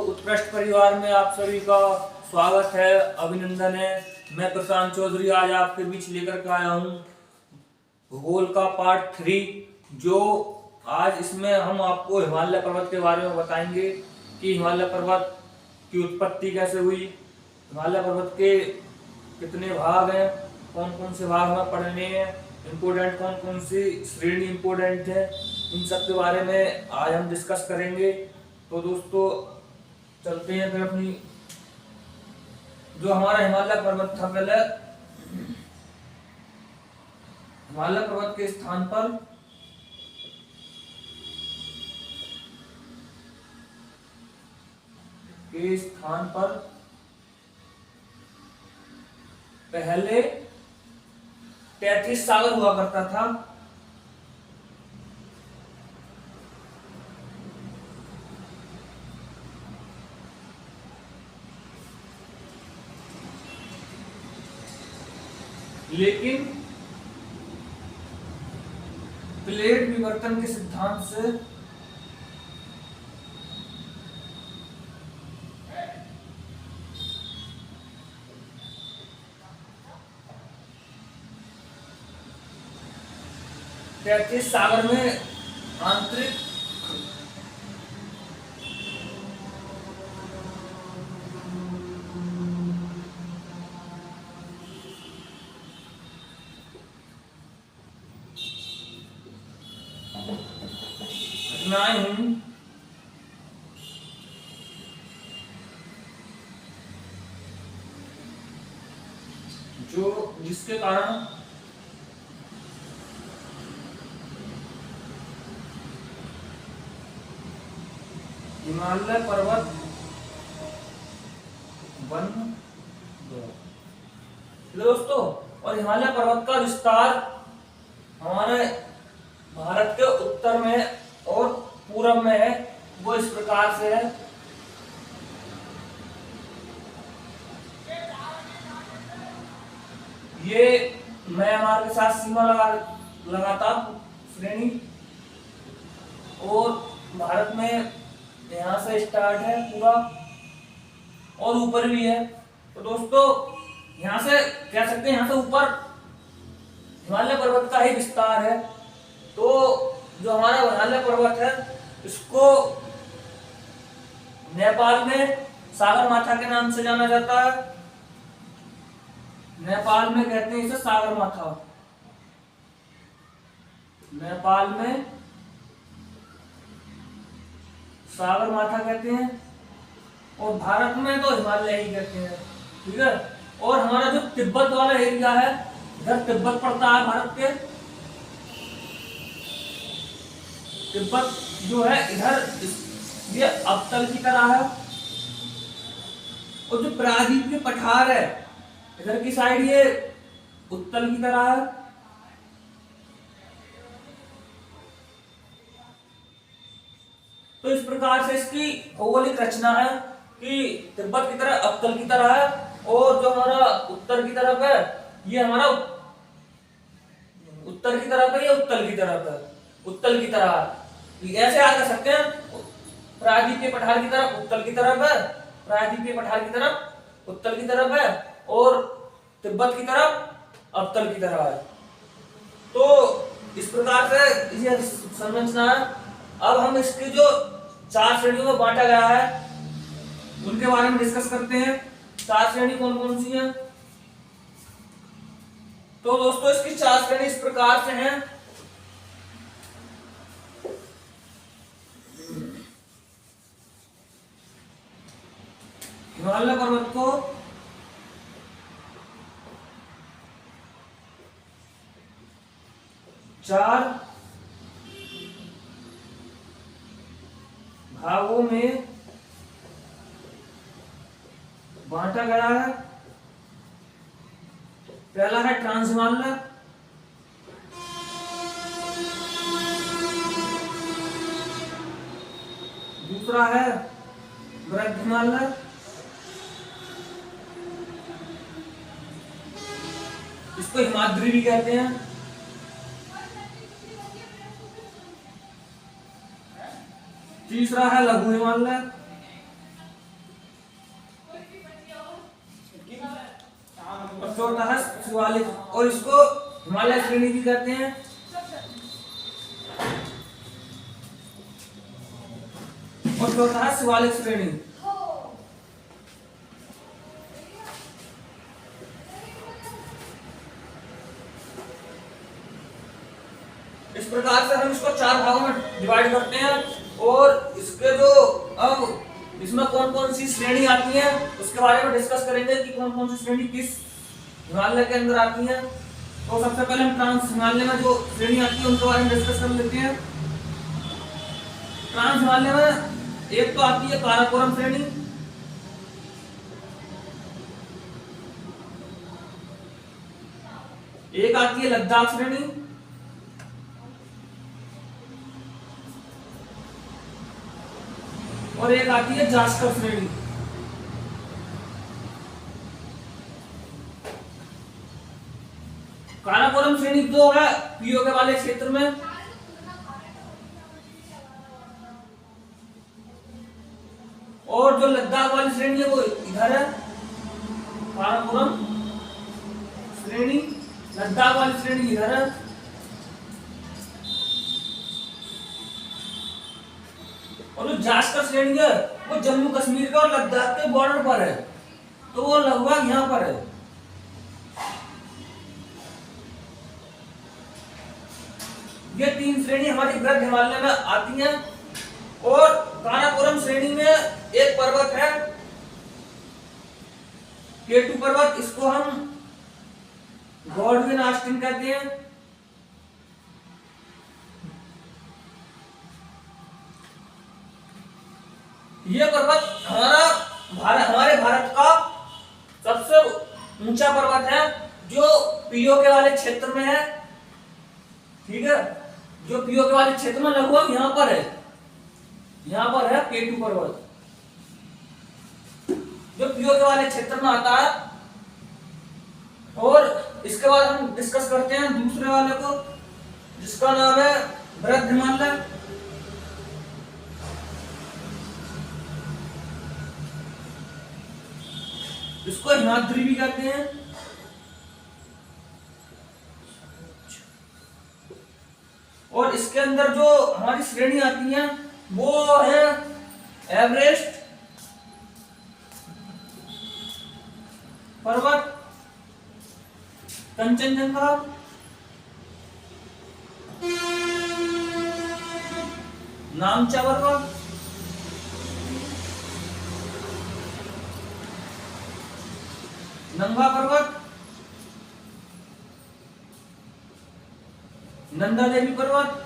उत्कृष्ट परिवार में आप सभी का स्वागत है, अभिनंदन है। मैं प्रशांत चौधरी आज आपके बीच लेकर के आया हूँ भूगोल का पार्ट 3। जो आज इसमें हम आपको हिमालय पर्वत के बारे में बताएंगे कि हिमालय पर्वत की उत्पत्ति कैसे हुई, हिमालय पर्वत के कितने भाग हैं, कौन कौन से भाग में पढ़ने हैं, इम्पोर्टेंट कौन कौन सी श्रेणी इम्पोर्टेंट है, इन सब के बारे में आज हम डिस्कस करेंगे। तो दोस्तों चलते हैं फिर अपनी जो हमारा हिमालय पर्वत था। पहले हिमालय पर्वत के स्थान पर पहले 33 सागर हुआ करता था। लेकिन प्लेट विवर्तन के सिद्धांत से तैतीस सागर में आंतरिक घटनाएं हुई जिसके कारण हिमालय पर्वत बन गया। दोस्तों, और हिमालय पर्वत का विस्तार हमारे भारत के उत्तर में और पूरब में है, वो इस प्रकार से है। ये म्यांमार के साथ सीमा लगाता श्रेणी, और भारत में यहाँ से स्टार्ट है पूरा और ऊपर भी है। तो दोस्तों यहाँ से कह सकते हैं, यहाँ से ऊपर हिमालय पर्वत का ही विस्तार है। तो जो हमारा हिमालय पर्वत है इसको नेपाल में सागर माथा के नाम से जाना जाता है। नेपाल में कहते हैं इसे सागर माथा, नेपाल में सागर माथा कहते हैं, और भारत में तो हिमालय ही कहते हैं। ठीक है। और हमारा जो तिब्बत वाला एरिया है, इधर तिब्बत पड़ता है भारत के। तिब्बत जो है इधर ये अवतल की तरह है, और जो प्रायद्वीप के पठार है इधर की साइड ये उत्तल की तरह है। तो इस प्रकार से इसकी भौगोलिक रचना है कि तिब्बत की तरह अवतल की तरह है, और जो हमारा उत्तर की तरफ है ये हमारा उत्तर की तरफ है, ये उत्तल की तरफ है, उत्तल की तरह है। ऐसे याद कर सकते हैं, प्रायद्वीप के पठार की तरफ उत्तल की तरफ है, प्रायद्वीप के पठार की तरफ उत्तल की तरफ है, और तिब्बत की तरफ अवतल की तरफ है। तो इस प्रकार से ये संरचना है। अब हम इसकी जो 4 श्रेणियों में बांटा गया है उनके बारे में डिस्कस करते हैं। 4 श्रेणी कौन कौन सी हैं? तो दोस्तों इसकी 4 श्रेणी इस प्रकार से हैं। हिमालय पर्वत को चार भागों में बांटा गया है। पहला है ट्रांस हिमालय, दूसरा है बृहद हिमालय, इसको हिमाद्री भी कहते हैं। तीसरा है लघु हिमालय, शिवालिक, और इसको हिमालय श्रेणी भी कहते हैं। और चौथा है शिवालिक श्रेणी। इस प्रकार से हम इसको 4 भागों में डिवाइड करते हैं। और इसके जो अब इसमें कौन कौन सी श्रेणी आती है उसके बारे में डिस्कस करेंगे कि कौन कौन सी श्रेणी किस हिमालय के अंदर आती है। तो सबसे पहले हम ट्रांस हिमालय में जो श्रेणी आती है उनके बारे में डिस्कस कर लेते हैं। ट्रांस हिमालय में एक तो आती है काराकोरम श्रेणी, एक आती है लद्दाख श्रेणी, और एक आती है जास्कर श्रेणी। काराकोरम श्रेणी जो है पीओके वाले क्षेत्र में, और जो लद्दाख वाली श्रेणी है वो इधर है। काराकोरम श्रेणी, लद्दाख वाली श्रेणी इधर है। और जो जास्कर श्रेणी है वो जम्मू कश्मीर का और लद्दाख के बॉर्डर पर है, तो वो लगभग यहाँ पर है। ये 3 श्रेणी हमारी वृद्ध हिमालय में आती हैं। और काराकोरम श्रेणी में एक पर्वत है K2 पर्वत, इसको हम गॉडविन ऑस्टिन कहते हैं। ये पर्वत हमारे भारत का सबसे ऊंचा पर्वत है जो पीओके वाले क्षेत्र में है। ठीक है, जो पीओके वाले क्षेत्र में लगभग यहाँ पर है, यहाँ पर है K2 पर्वत जो पीओके वाले क्षेत्र में आता है। और इसके बाद हम डिस्कस करते हैं दूसरे वाले को जिसका नाम है वृद्ध हिमालय। इसको हिमाद्री भी कहते हैं। और इसके अंदर जो हमारी श्रेणी आती है वो है एवरेस्ट पर्वत, कंचनजंगा, नामचा पर्वत, नंगा पर्वत, नंदा देवी पर्वत,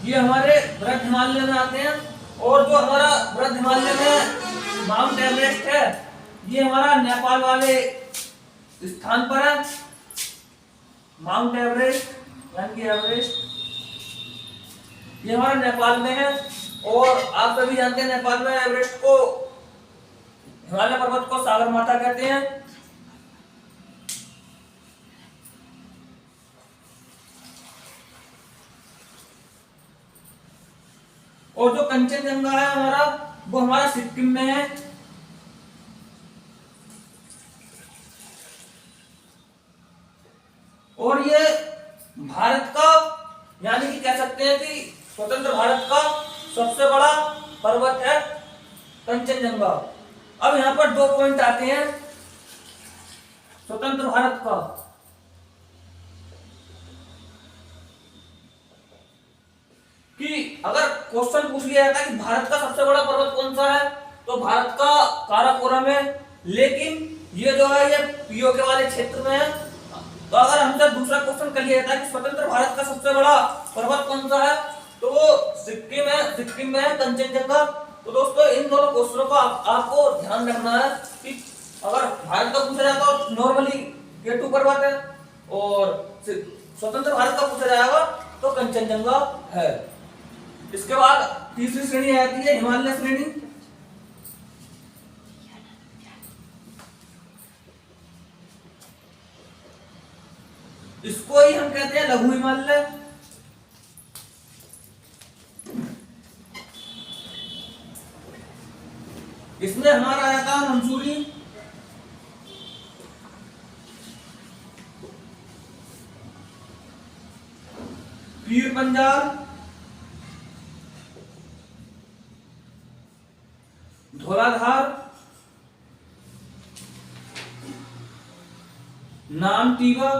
ये हमारे वृद्ध हिमालय में आते हैं। और जो हमारा वृद्ध हिमालय में माउंट एवरेस्ट है ये हमारा नेपाल वाले स्थान पर है। माउंट एवरेस्ट यानी कि एवरेस्ट ये हमारा नेपाल में है। और आप सभी जानते हैं नेपाल में एवरेस्ट को, हिमालय पर्वत को सागर माता कहते हैं। और जो कंचनजंगा है हमारा वो हमारा सिक्किम में है। और ये भारत का यानी कि कह सकते हैं कि स्वतंत्र भारत का सबसे बड़ा पर्वत है कंचनजंगा। अब यहाँ पर 2 पॉइंट आते हैं स्वतंत्र भारत का। कि अगर क्वेश्चन पूछ लिया जाता है कि भारत का सबसे बड़ा पर्वत कौन सा है तो भारत का काराकोरम है, लेकिन ये जो है ये पीओके वाले क्षेत्र में है। तो अगर हमसे दूसरा क्वेश्चन कर लिया जाता है कि स्वतंत्र भारत का सबसे बड़ा पर्वत कौन सा है तो वो सिक्किम में है कंचनजंगा। तो दोस्तों इन दोनों क्वेश्चनों को आपको ध्यान रखना है कि अगर भारत का पूछा जाता है तो नॉर्मली K2 पर्वत है, और स्वतंत्र भारत का पूछा जाएगा तो कंचनजंगा है। इसके बाद तीसरी श्रेणी आती है हिमालय श्रेणी। इसको ही हम कहते हैं लघु हिमालय। इसमें हमारा आया था मंसूरी, पीर पंजाल, धौलाधार, नामतीवा,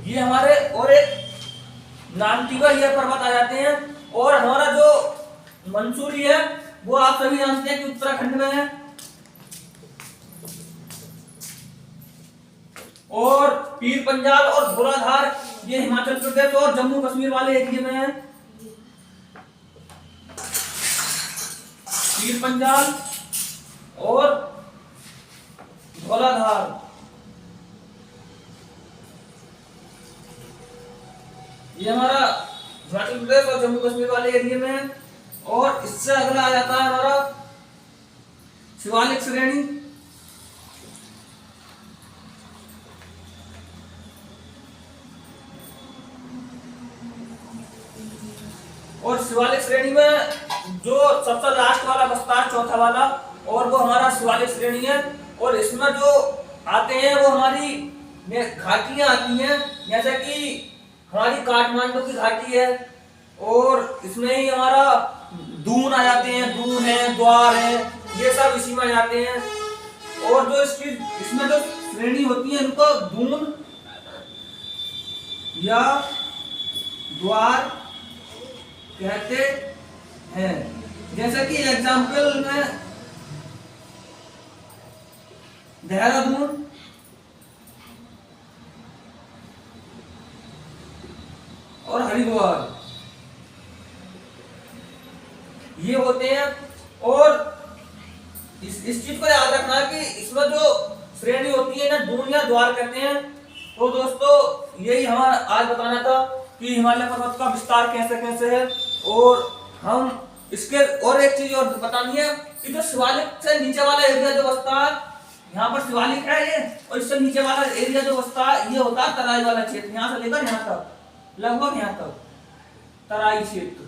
ये हमारे और एक नामतीवा ये पर्वत आ जाते हैं। और हमारा जो मंसूरी है वो आप सभी जानते हैं कि उत्तराखंड में है, और पीर पंजाल और धौलाधार ये हिमाचल प्रदेश और जम्मू कश्मीर वाले एरिया में है। पीर पंजाल और धौलाधार ये हमारा हिमाचल प्रदेश और जम्मू कश्मीर वाले एरिया में है। और इससे अगला आ जाता है हमारा शिवालिक श्रेणी, और शिवालिक श्रेणी में जो सबसे लास्ट वाला बस्ता है, चौथा वाला, और वो हमारा शिवालिक श्रेणी है। और इसमें जो आते हैं वो हमारी घाटियां आती हैं, जैसे कि हमारी काठमांडू की घाटी है, और इसमें ही हमारा दून आ जाते हैं, दून है, द्वार है, ये सब इसी में आ जाते हैं। और जो इसकी इसमें जो श्रेणी होती है इनको दून या द्वार कहते हैं। जैसे कि एग्जाम्पल में देहरादून, और हरिद्वार ये होते हैं। और इस चीज को याद रखना कि इसमें जो श्रेणी होती है ना दून या द्वार कहते हैं। तो दोस्तों यही हमारा आज बताना था कि हिमालय पर्वत का विस्तार कैसे कैसे है। और हम इसके और एक चीज और बतानी है कि जो शिवालिक से नीचे वाला एरिया जो बसता है, यहाँ पर शिवालिक है ये, और इससे नीचे वाला एरिया जो बसता है ये होता है तराई वाला क्षेत्र, यहाँ से लेकर यहाँ तक, लगभग यहाँ तक तराई क्षेत्र।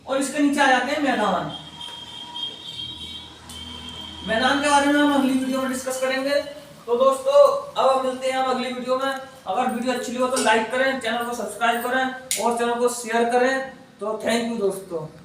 और इसके नीचे आ जाते हैं मैदान। मैदान के बारे में हम अगली वीडियो में डिस्कस करेंगे। तो दोस्तों अब मिलते हैं हम अगली वीडियो में। अगर वीडियो अच्छी लगी हो तो लाइक करें, चैनल को सब्सक्राइब करें और चैनल को शेयर करें। तो थैंक यू दोस्तों।